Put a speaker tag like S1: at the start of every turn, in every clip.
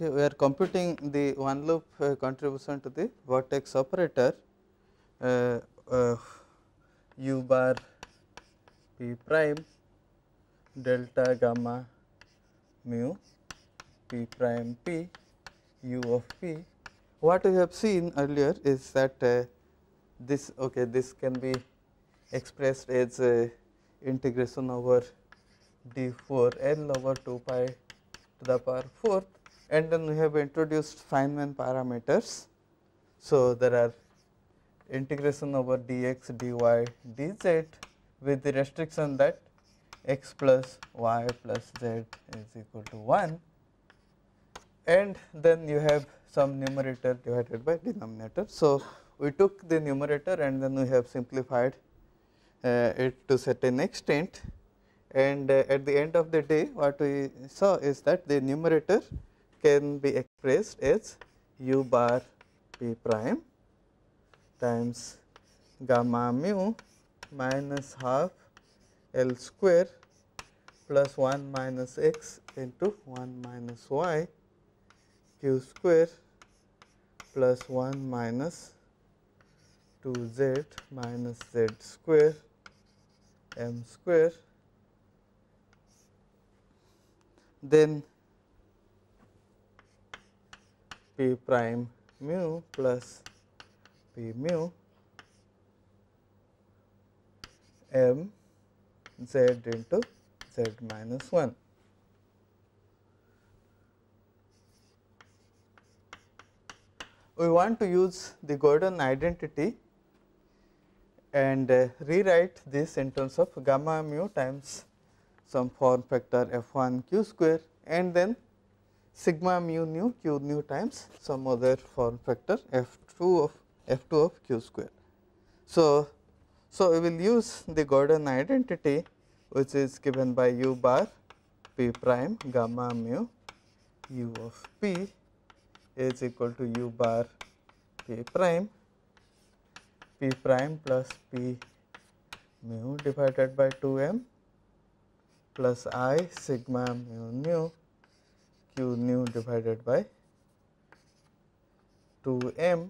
S1: Okay, we are computing the one loop contribution to the vertex operator u bar p prime delta gamma mu p prime p u of p. What we have seen earlier is that this can be expressed as integration over d4 L over 2 pi to the power 4th, and then we have introduced Feynman parameters. So, there are integration over dx, dy, dz with the restriction that x plus y plus z is equal to 1, and then you have some numerator divided by denominator. So, we took the numerator and then we have simplified it to certain extent, and at the end of the day what we saw is that the numerator can be expressed as u bar p prime times gamma mu minus half L square plus 1 minus x into 1 minus y q square plus 1 minus 2z minus z square m square, then p prime mu plus p mu m z into z minus 1. We want to use the Gordon identity and rewrite this in terms of gamma mu times some form factor f1 q square and then sigma mu nu q nu times some other form factor f2 of q square. So, we will use the Gordon identity, which is given by u bar p prime gamma mu u of p is equal to u bar p prime plus p mu divided by 2m plus I sigma mu nu q nu divided by 2m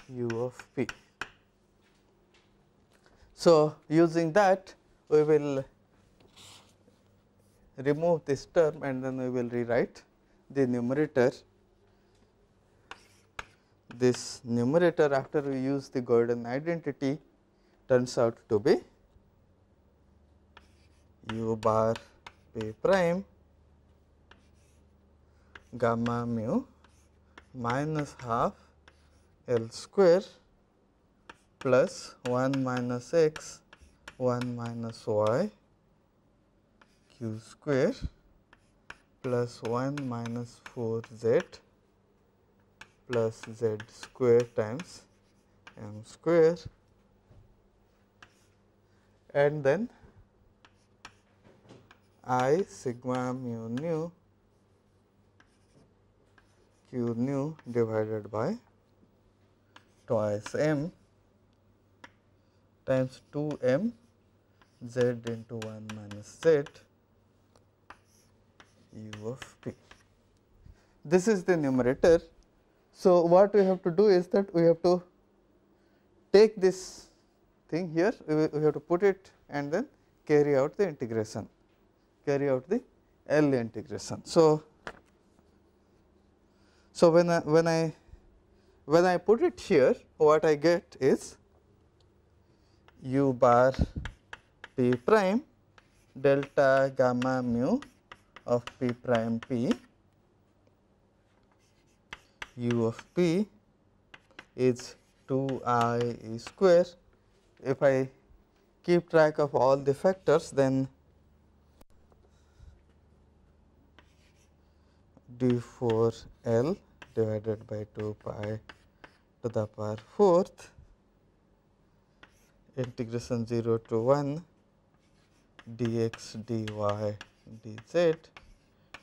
S1: u of p. So, using that we will remove this term and then we will rewrite the numerator. This numerator, after we use the Gordon identity, turns out to be u bar p prime gamma mu minus half L square plus 1 minus x 1 minus y q square plus 1 minus 4 z plus z square times m square, and then I sigma mu nu q nu divided by twice m times 2m z into 1 minus z u of p. This is the numerator. So, what we have to do is that we have to take this thing here, we have to put it and then carry out the integration, carry out the L integration. So, when I put it here, what I get is u bar p prime delta gamma mu of p prime p u of p is 2I square. If I keep track of all the factors, then d4 L divided by 2 pi to the power 4th integration 0 to 1 dx dy dz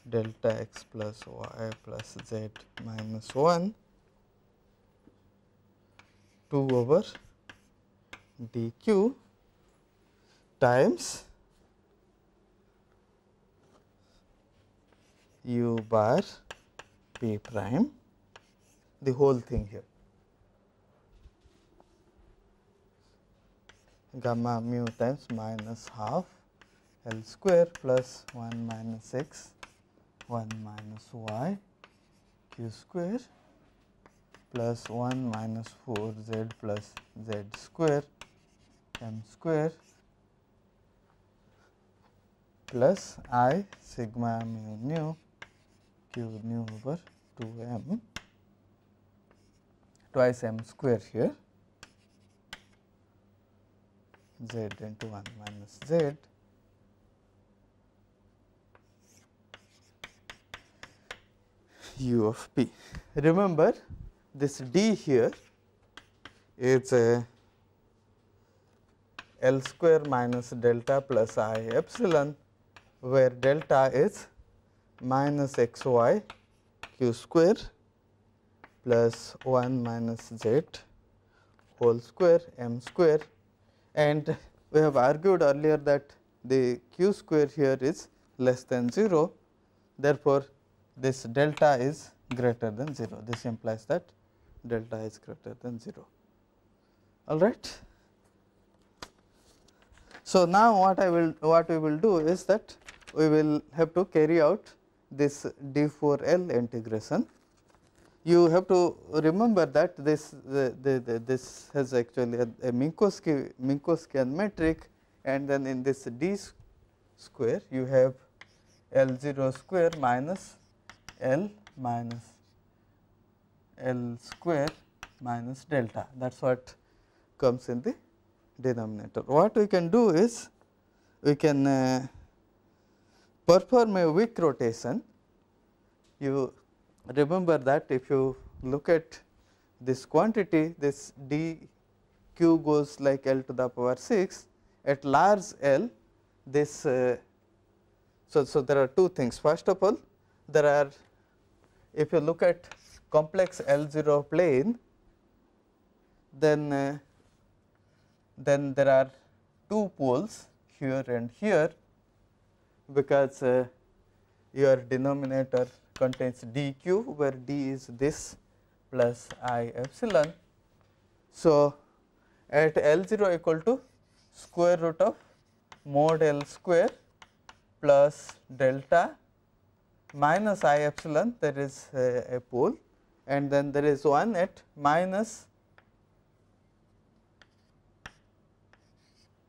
S1: delta x plus y plus z minus 1 2 over dq times u bar p prime, the whole thing here, gamma mu times minus half L square plus 1 minus x 1 minus y q square plus 1 minus 4 z plus z square m square plus I sigma mu nu q nu over 2 m twice m square here z into 1 minus z u of p. Remember this d here is a L square minus delta plus I epsilon, where delta is minus x y q square plus 1 minus z whole square m square, and we have argued earlier that the q square here is less than 0. Therefore, this delta is greater than 0. This implies that delta is greater than 0. All right. So, now what we will do is that we will have to carry out this d4L integration. You have to remember that this this has actually a Minkowskian metric, and then in this d square you have L0 square minus L square minus delta. That is what comes in the denominator. What we can do is we can perform a wick rotation. You remember that if you look at this quantity, this d q goes like L to the power 6 at large L. This so there are two things. First of all, there are, if you look at complex L0 plane, then there are two poles here and here, because your denominator contains dq, where d is this plus I epsilon. So, at L0 equal to square root of mod L square plus delta minus I epsilon, there is a pole, and then there is one at minus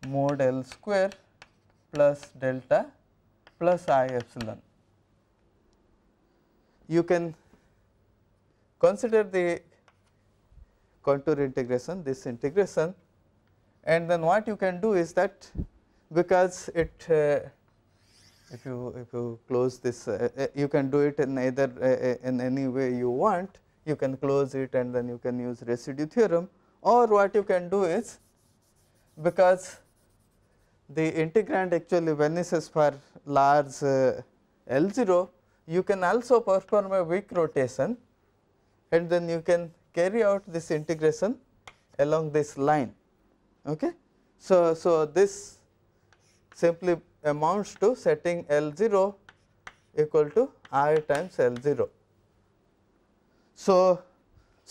S1: mod L square plus delta plus I epsilon. You can consider the contour integration, this integration, and then what you can do is that, because it if you close this, you can do it in either in any way you want. You can close it and then you can use residue theorem, or what you can do is, because the integrand actually vanishes for large L0, you can also perform a wick rotation, and then you can carry out this integration along this line. Okay. So, this simply amounts to setting L0 equal to I times L0. So,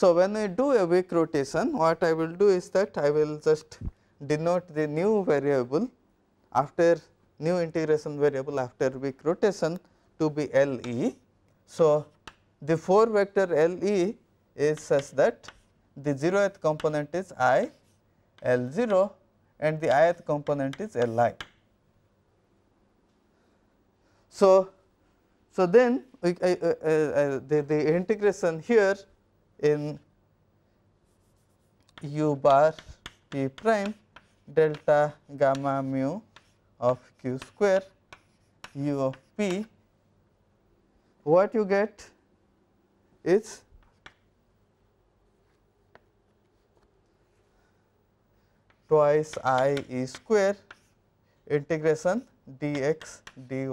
S1: when I do a wick rotation, what I will do is that I will just denote the new variable after new integration variable after wick rotation to be LE. So, the 4 vector LE is such that the 0th component is I L0 and the ith component is Li. So, then the integration here in u bar p prime delta gamma mu of q square u of p, what you get is twice I e square integration dx dy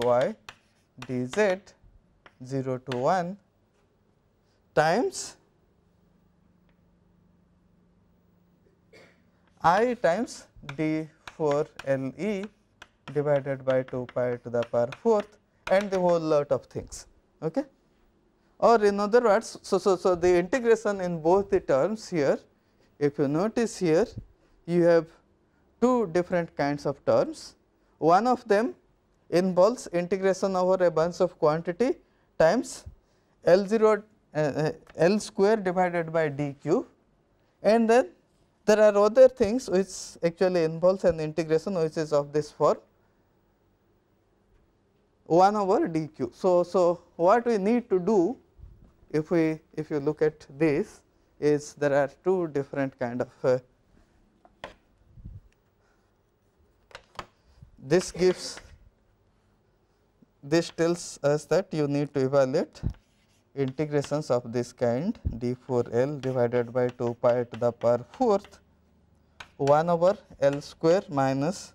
S1: dz 0 to 1 times I times d4 LE divided by 2 pi to the power 4th and the whole lot of things. Okay. Or in other words, so the integration in both the terms here, if you notice here, you have two different kinds of terms. One of them involves integration over a bunch of quantity times L0 L square divided by d cube, and then there are other things which actually involves an integration which is of this form 1 over d cube. So what we need to do, if you look at this, is there are two different kind of this tells us that you need to evaluate integrations of this kind d4L divided by 2 pi to the power 4th 1 over L square minus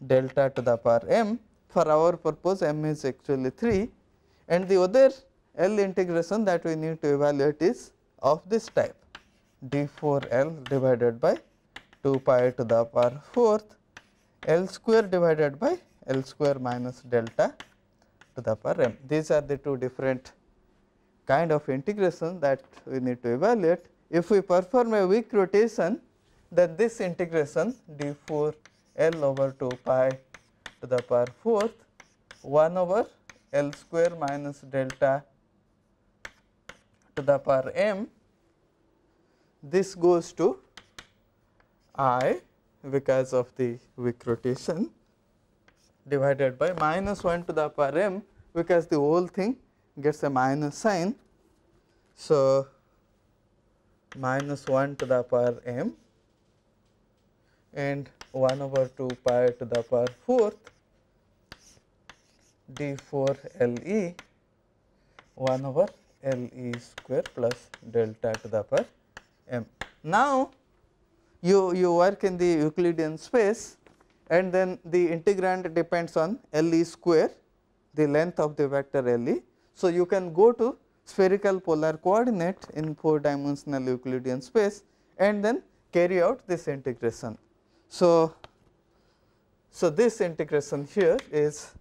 S1: delta to the power m. For our purpose m is actually 3, and the other L integration that we need to evaluate is of this type d4L divided by 2 pi to the power 4th L square divided by L square minus delta to the power m. These are the two different kind of integration that we need to evaluate. If we perform a weak rotation, then this integration d4 L over 2 pi to the power 4th 1 over L square minus delta to the power m, this goes to I because of the weak rotation divided by minus 1 to the power m, because the whole thing gets a minus sign. So, minus 1 to the power m and 1 over 2 pi to the power 4th d4 LE 1 over LE square plus delta to the power m. Now, you work in the Euclidean space, and then the integrand depends on LE square, the length of the vector LE. So, you can go to spherical polar coordinate in 4 dimensional Euclidean space and then carry out this integration. So this integration here is,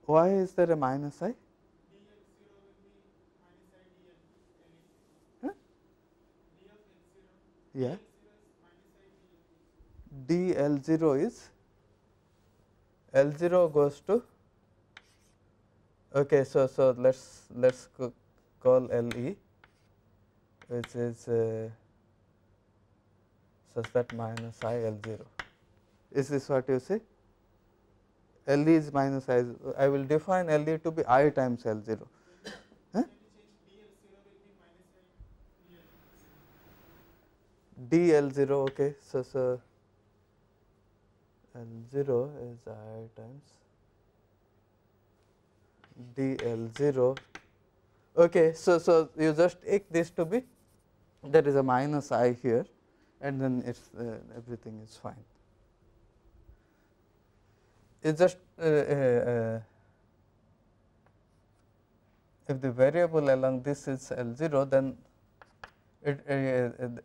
S1: why is there a minus I? Huh? Yeah. dL0 is, L0 goes to, okay, so let's call LE, which is such that minus I L0. Is this what you say? LE is minus I will define LE to be I times L0. Huh? dL0, okay, so L0 is I times dL0. Okay, so you just take this to be, there is a minus I here, and then it's everything is fine. It's just if the variable along this is L0, then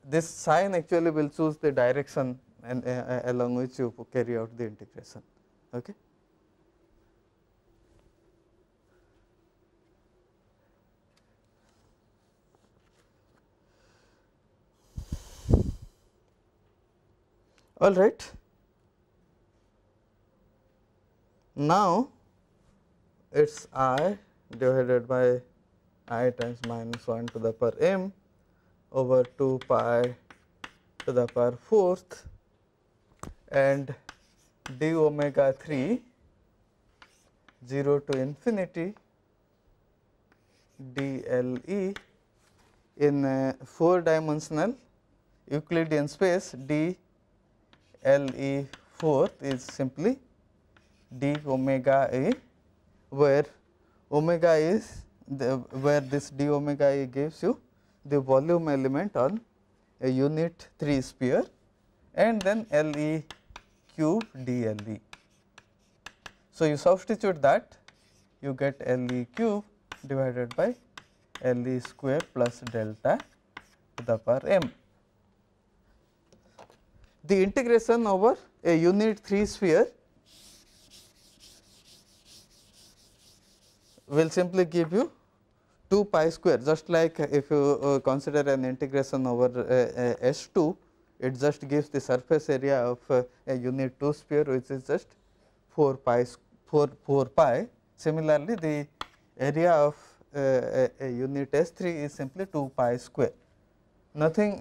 S1: this sign actually will choose the direction and along which you carry out the integration. Okay. All right. Now, it is I divided by I times minus 1 to the power m over 2 pi to the power 4th and d omega 3 0 to infinity dLE in 4 dimensional Euclidean space. dLE 4th is simply d omega A, where omega is where this d omega A gives you the volume element on a unit 3 sphere, and then LE cube dLE. So, you substitute that, you get LE cube divided by LE square plus delta to the power m. The integration over a unit 3 sphere will simply give you 2 pi square, just like if you consider an integration over S2, it just gives the surface area of a unit 2 sphere, which is just 4 pi 4 pi. Similarly, the area of a unit S3 is simply 2 pi square. Nothing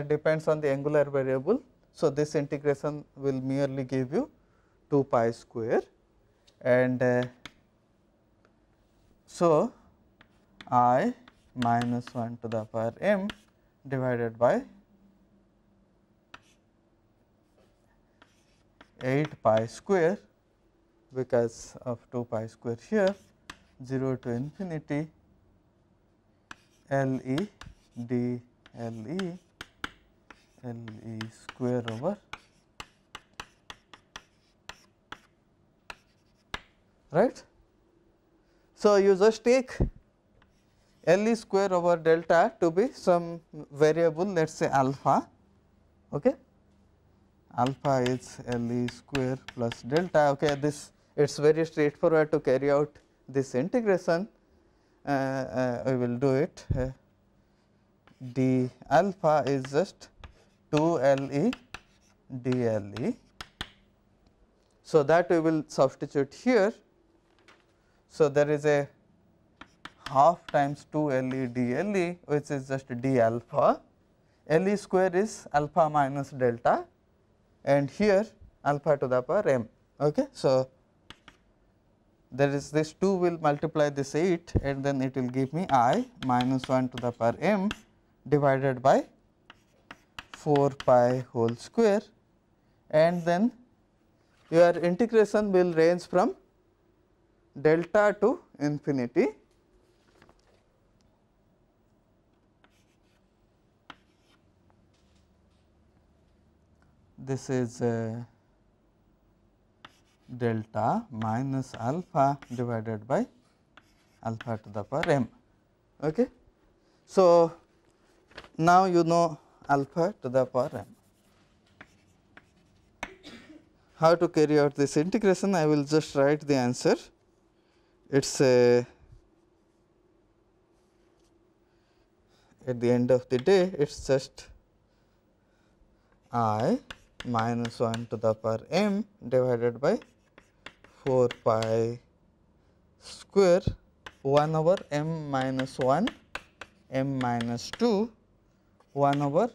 S1: depends on the angular variable. So, this integration will merely give you 2 pi square, and so I minus 1 to the power m divided by 8 pi square, because of 2 pi square here, 0 to infinity L E d L E square over, right. So, you just take L E square over delta to be some variable, let us say alpha. Okay. Alpha is L E square plus delta. Okay. This it is very straightforward to carry out this integration. We will do it. D alpha is just 2 L E d L E. So, that we will substitute here. So, there is a half times 2 L E d L E, which is just d alpha. L E square is alpha minus delta, and here alpha to the power m. Okay. So, there is this 2 will multiply this 8, and then it will give me I minus 1 to the power m divided by 4 pi whole square, and then your integration will range from delta to infinity. This is delta minus alpha divided by alpha to the power m. Okay. So, now you know alpha to the power m. How to carry out this integration? I will just write the answer. It is at the end of the day, it is just I minus 1 to the power m divided by 4 pi square 1 over m minus 1, m minus 2, 1 over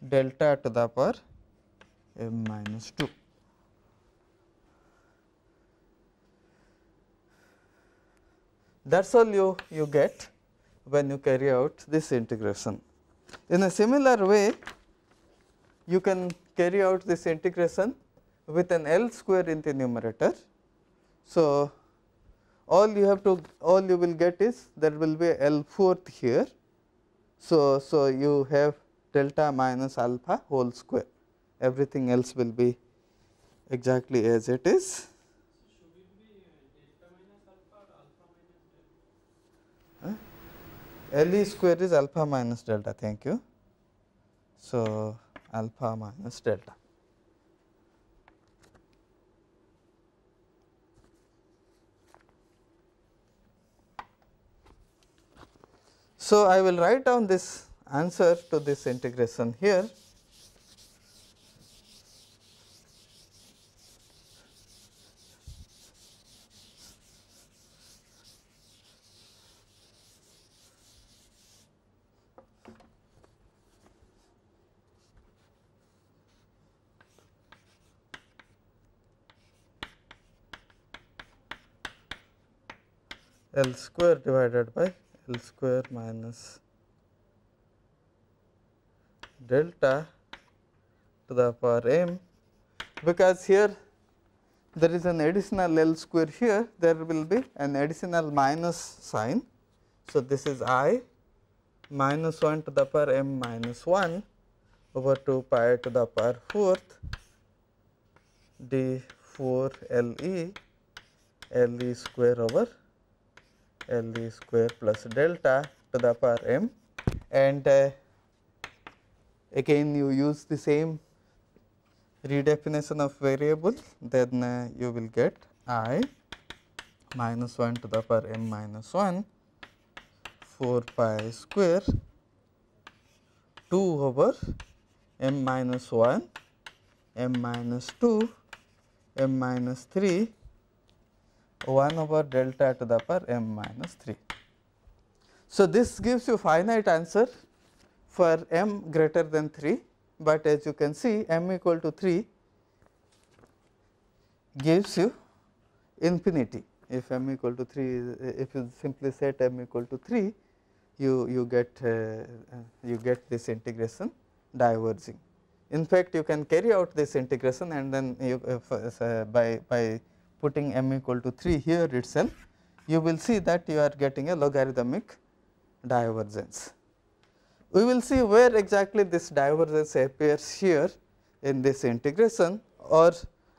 S1: delta to the power m minus 2. That is all you get when you carry out this integration. In a similar way, you can carry out this integration with an L square in the numerator. So, all you will get is there will be L fourth here. So, you have delta minus alpha whole square, everything else will be exactly as it is.
S2: Should it be delta minus alpha or alpha minus delta?
S1: L E square is alpha minus delta, thank you. So, alpha minus delta. So, I will write down this answer to this integration here. L square divided by L square minus delta to the power m, because here there is an additional L square here, there will be an additional minus sign. So, this is I minus 1 to the power m minus 1 over 2 pi to the power 4th d 4 L E square over L E square plus delta to the power m, and again you use the same redefinition of variable, then you will get I minus 1 to the power m minus 1 4 pi square 2 over m minus 1 m minus 2 m minus 3 1 over delta to the power m minus 3. So, this gives you finite answer for m greater than 3, but as you can see m equal to 3 gives you infinity. If m equal to 3, if you simply set m equal to 3, you get this integration diverging. In fact, you can carry out this integration and then you by putting m equal to 3 here itself, you will see that you are getting a logarithmic divergence. We will see where exactly this divergence appears here in this integration, or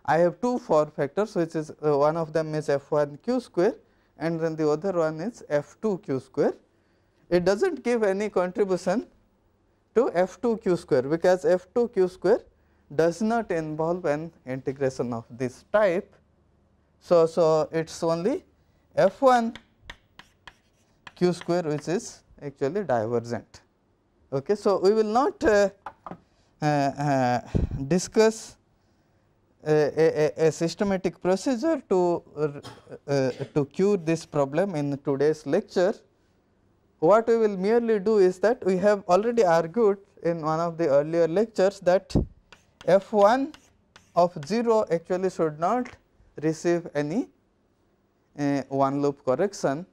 S1: I have two form factors, which is one of them is f1 q square and then the other one is f2 q square. It does not give any contribution to f2 q square, because f2 q square does not involve an integration of this type. So, it is only f1 q square which is actually divergent. Okay. So, we will not discuss a systematic procedure to cure this problem in today's lecture. What we will merely do is that we have already argued in one of the earlier lectures that f1 of 0 actually should not receive any one loop correction.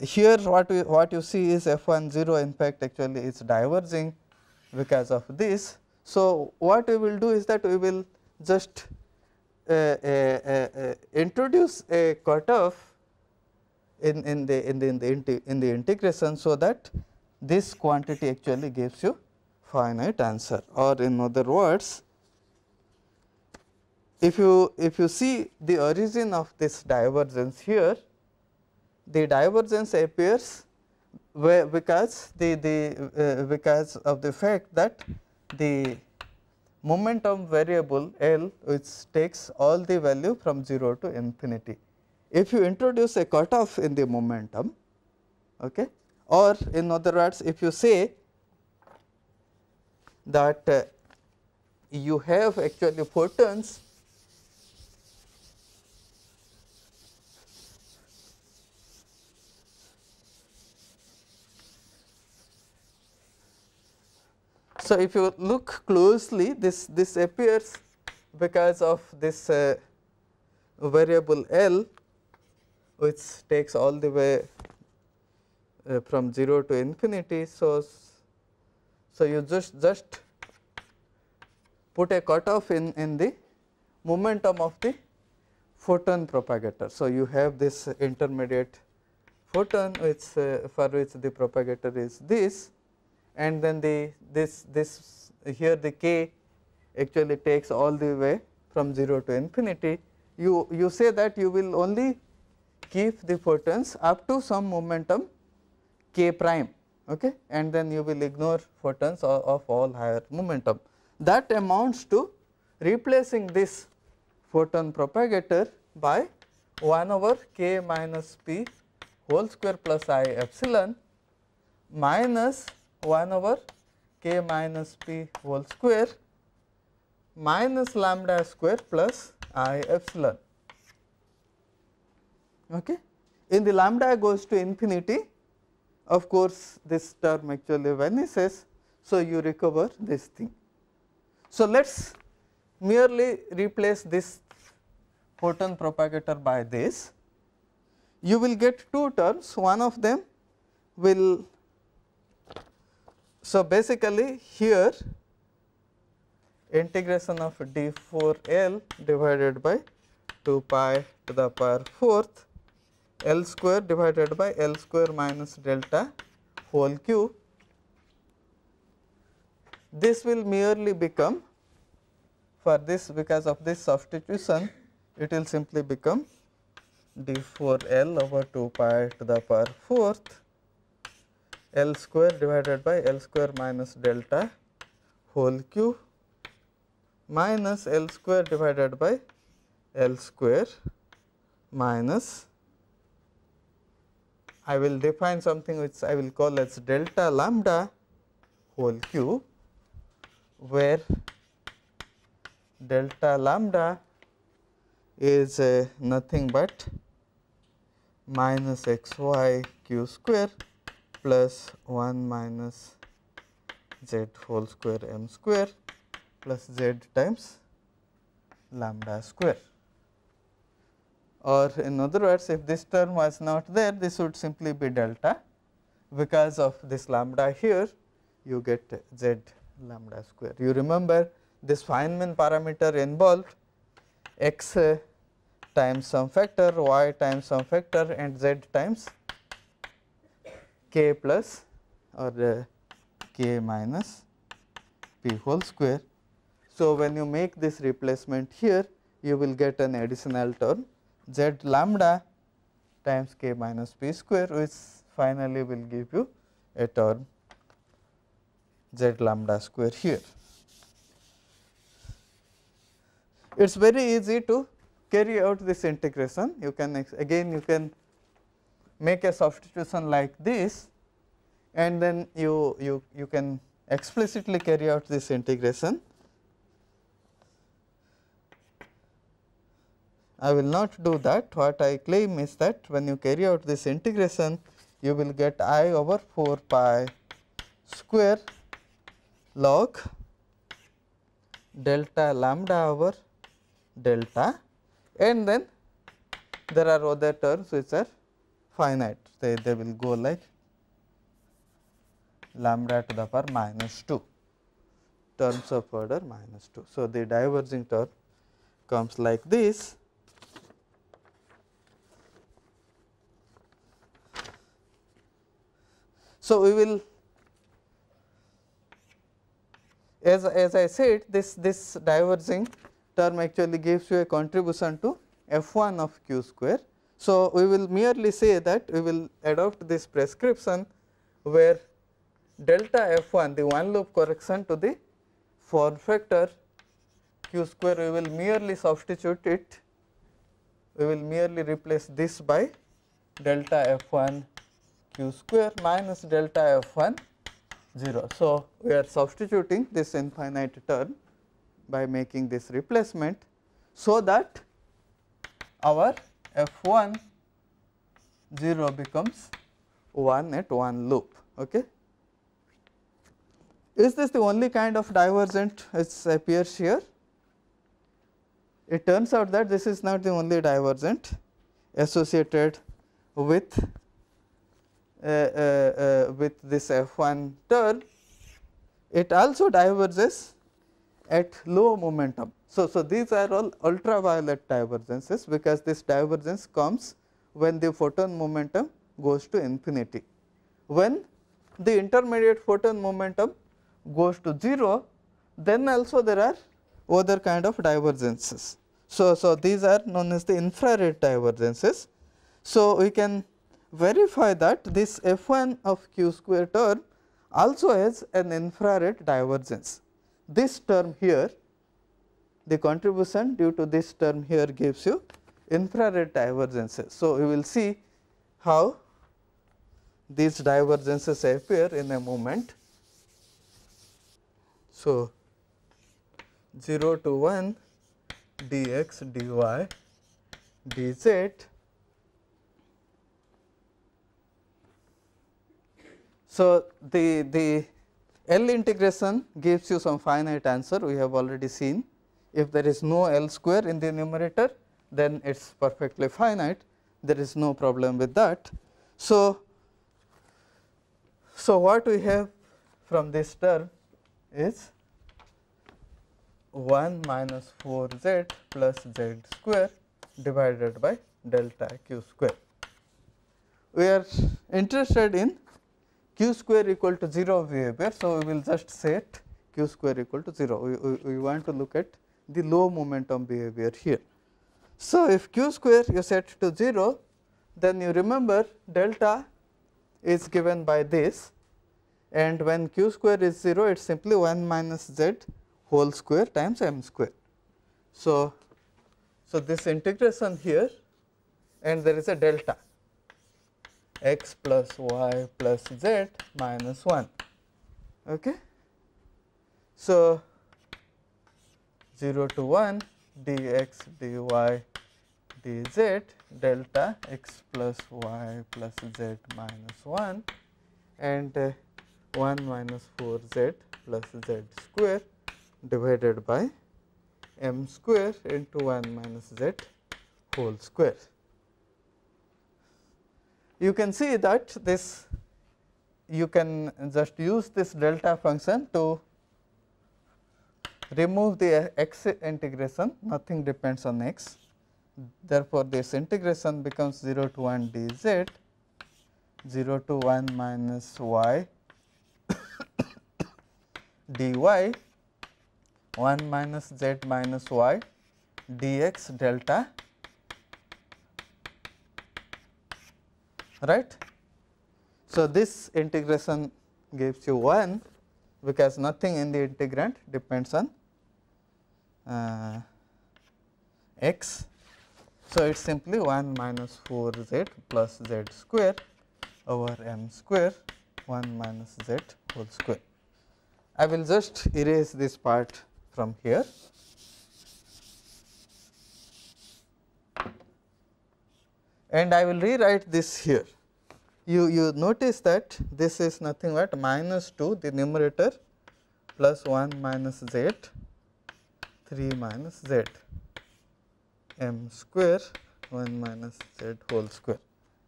S1: Here what you see is f1 0 in fact actually is diverging because of this. So, what we will do is that we will just introduce a cutoff in the integration, so that this quantity actually gives you finite answer, or in other words, if you see the origin of this divergence here, the divergence appears because because of the fact that the momentum variable L, which takes all the value from 0 to infinity. If you introduce a cutoff in the momentum, okay, or in other words, if you say that you have actually photons So, if you look closely, this appears because of this variable L, which takes all the way from 0 to infinity. So, you just put a cutoff in the momentum of the photon propagator. So, you have this intermediate photon which for which the propagator is this, and then this here the k actually takes all the way from 0 to infinity. You say that you will only keep the photons up to some momentum k prime, okay, and then you will ignore photons of all higher momentum. That amounts to replacing this photon propagator by 1 over k minus p whole square plus I epsilon minus 1 over k minus p whole square minus lambda square plus I epsilon. Okay. In the lambda goes to infinity, of course, this term actually vanishes. So, you recover this thing. So, let us merely replace this photon propagator by this. You will get two terms, one of them will. So, basically here integration of d4L divided by 2 pi to the power 4th L square divided by L square minus delta whole cube. This will merely become, for this, because of this substitution, it will simply become d4L over 2 pi to the power 4th L square divided by L square minus delta whole cube minus L square divided by L square minus, I will define something which I will call as delta lambda whole cube, where delta lambda is nothing but minus xy q square plus 1 minus z whole square m square plus z times lambda square. Or in other words, if this term was not there, this would simply be delta. Because of this lambda here, you get z lambda square. You remember this Feynman parameter involved x times some factor, y times some factor, and z times k plus or k minus p whole square. So, when you make this replacement here, you will get an additional term z lambda times k minus p square, which finally will give you a term z lambda square here. It is very easy to carry out this integration. You can again you can make a substitution like this, and then you can explicitly carry out this integration. I will not do that. What I claim is that when you carry out this integration, you will get I over 4 pi square log delta lambda over delta, and then there are other terms which are finite. They will go like lambda to the power minus 2, terms of order minus 2. So, the diverging term comes like this. So, we will, as I said, this diverging term actually gives you a contribution to f1 of q square. So, we will merely say that we will adopt this prescription where delta f1, the one loop correction to the form factor q square, we will merely substitute it, we will merely replace this by delta f1 q square minus delta f1 0. So, we are substituting this infinite term by making this replacement, so that our f1 0 becomes 1 at one loop. Okay. Is this the only kind of divergent which appears here? It turns out that this is not the only divergent associated with this f1 term. It also diverges at low momentum. So, these are all ultraviolet divergences, because this divergence comes when the photon momentum goes to infinity. When the intermediate photon momentum goes to 0, then also there are other kind of divergences. So, these are known as the infrared divergences. So, we can verify that this f1 of q square term also has an infrared divergence. This term here, the contribution due to this term here gives you infrared divergences. So, we will see how these divergences appear in a moment. So, 0 to 1 dx dy dz. So, the L integration gives you some finite answer, we have already seen. If there is no L square in the numerator, then it is perfectly finite, there is no problem with that. So, what we have from this term is 1 minus 4 z plus z square divided by delta q square. We are interested in q square equal to 0 behavior. So, we will just set q square equal to 0. We want to look at the low momentum behavior here. So, if q square you set to 0, then you remember delta is given by this, and when q square is 0, it is simply 1 minus z whole square times m square. So, this integration here and there is a delta x plus y plus z minus 1. Okay. So, 0 to 1 dx dy dz delta x plus y plus z minus 1 and 1 minus 4 z plus z square divided by m square into 1 minus z whole square. You can see that this you can just use this delta function to remove the x integration, nothing depends on x. Therefore, this integration becomes 0 to 1 dz, 0 to 1 minus y dy, 1 minus z minus y dx delta, right. So, this integration gives you 1 because nothing in the integrand depends on x. So, it is simply 1 minus 4 z plus z square over m square 1 minus z whole square. I will just erase this part from here. And I will rewrite this here. You notice that this is nothing but minus 2 the numerator plus 1 minus z 3 minus z m square 1 minus z whole square.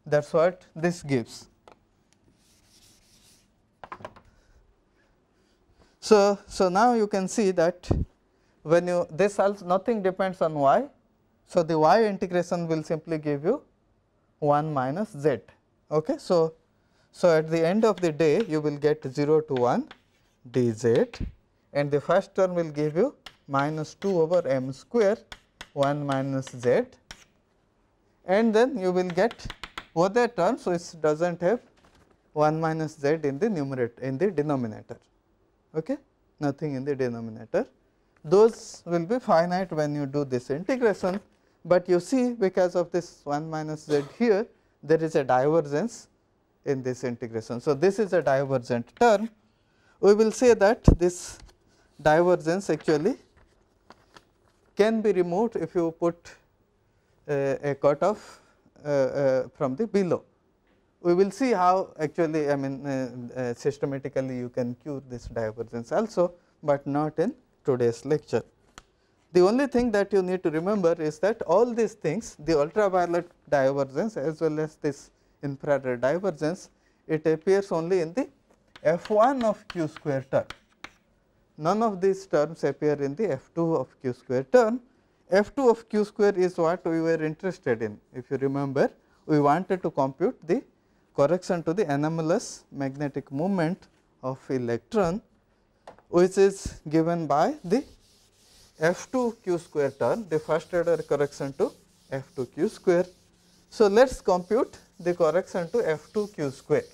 S1: That is what this gives. So, now you can see that when you this also nothing depends on y. So, the y integration will simply give you 1 minus z. Okay. So, at the end of the day you will get 0 to 1 dz and the first term will give you minus 2 over m square 1 minus z, and then you will get other terms which does not have 1 minus z in the numerator in the denominator. Okay. Nothing in the denominator. Those will be finite when you do this integration, but you see because of this 1 minus z here there is a divergence in this integration. So, this is a divergent term. We will say that this divergence actually can be removed if you put a cutoff from the below. We will see how actually I mean systematically you can cure this divergence also, but not in today's lecture. The only thing that you need to remember is that all these things, the ultraviolet divergence as well as this infrared divergence, it appears only in the f1 of q square term. None of these terms appear in the f2 of q square term. f2 of q square is what we were interested in. If you remember, we wanted to compute the correction to the anomalous magnetic moment of electron, which is given by the f2 q square term, the first order correction to f2 q square. So, let us compute the correction to f2 q square.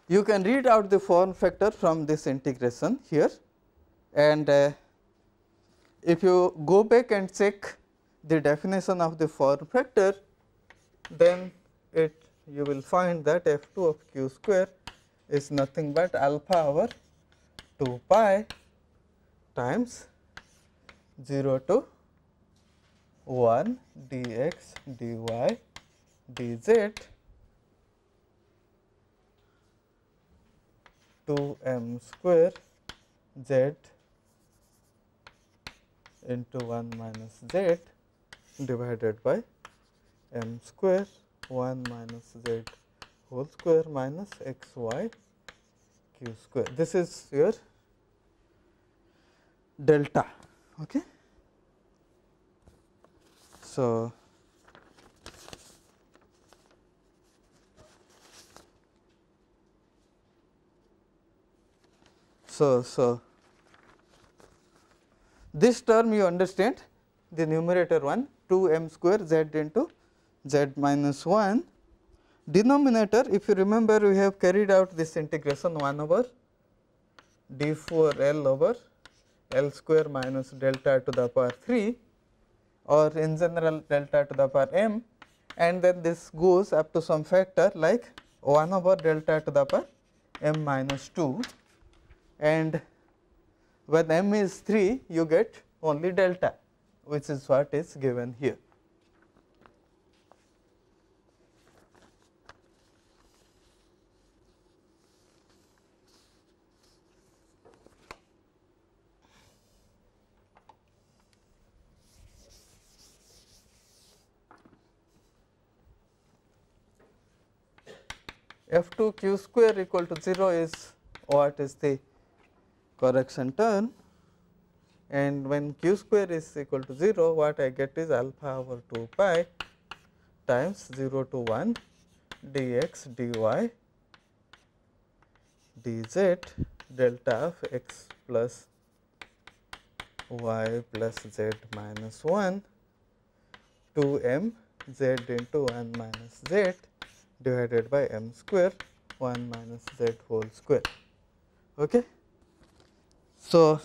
S1: You can read out the form factor from this integration here, and if you go back and check the definition of the form factor, then you will find that f2 of q square is nothing but alpha over 2 pi times 0 to 1 dx dy dz 2 m square z into 1 minus z divided by m square 1 minus z whole square minus x y q square. This is your delta. Okay. So, this term you understand, the numerator one 2 m square z into z minus 1, denominator if you remember we have carried out this integration 1 over d4 L over L square minus delta to the power 3 or in general delta to the power m, and then this goes up to some factor like 1 over delta to the power m minus 2, and when m is 3 you get only delta, which is what is given here. F2 q square equal to 0 is what is the correction term, and when q square is equal to 0, what I get is alpha over 2 pi times 0 to 1 dx dy dz delta of x plus y plus z minus 1 2 m z into 1 minus z divided by m square 1 minus z whole square. Okay. So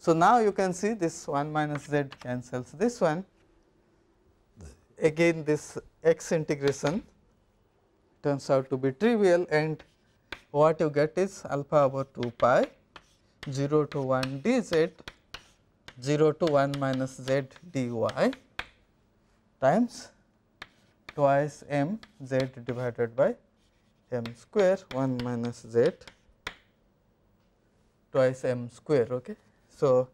S1: now you can see this 1 minus z cancels this one, again this x integration turns out to be trivial, and what you get is alpha over 2 pi 0 to 1 dz 0 to 1 minus z dy times twice m z divided by m square 1 minus z twice m square. Okay. So,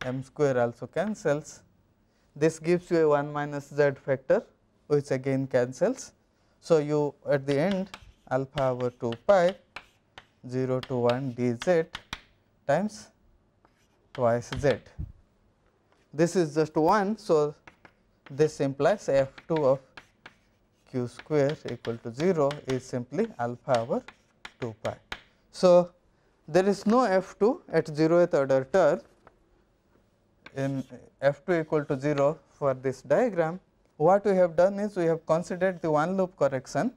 S1: m square also cancels, this gives you a 1 minus z factor which again cancels. So, you at the end alpha over 2 pi 0 to 1 dz times twice z. This is just 1. So, this implies f 2 of q square equal to 0 is simply alpha over 2 pi. So, there is no f 2 at 0th order term in f 2 equal to 0 for this diagram. What we have done is we have considered the one loop correction,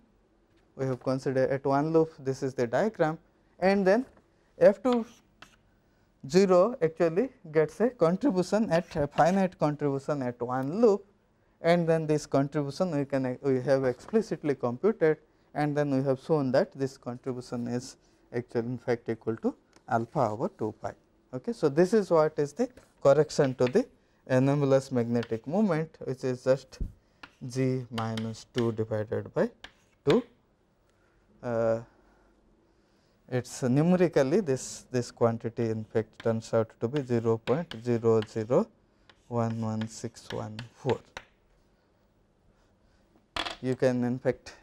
S1: we have considered at one loop, this is the diagram, and then f 2 0 actually gets a contribution at a finite contribution at one loop, and then this contribution we have explicitly computed, and then we have shown that this contribution is actually in fact equal to alpha over 2 pi. Okay. So, this is what is the correction to the anomalous magnetic moment, which is just g minus 2 divided by 2. It is numerically this quantity in fact turns out to be 0.00111614. You can in fact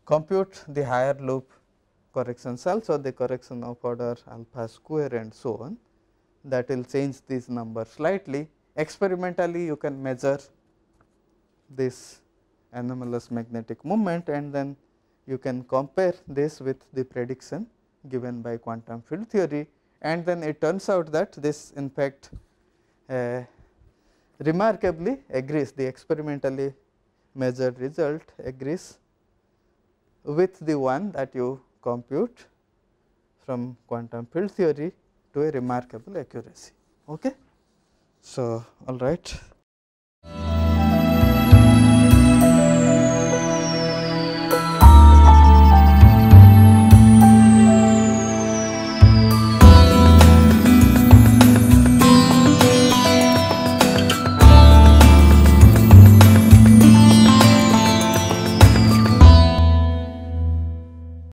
S1: compute the higher loop corrections also, the correction of order alpha square and so on, that will change this number slightly. Experimentally you can measure this anomalous magnetic moment, and then you can compare this with the prediction given by quantum field theory, and then it turns out that this in fact remarkably agrees, the experimentally measured result agrees with the one that you compute from quantum field theory to a remarkable accuracy. Okay. So, all right.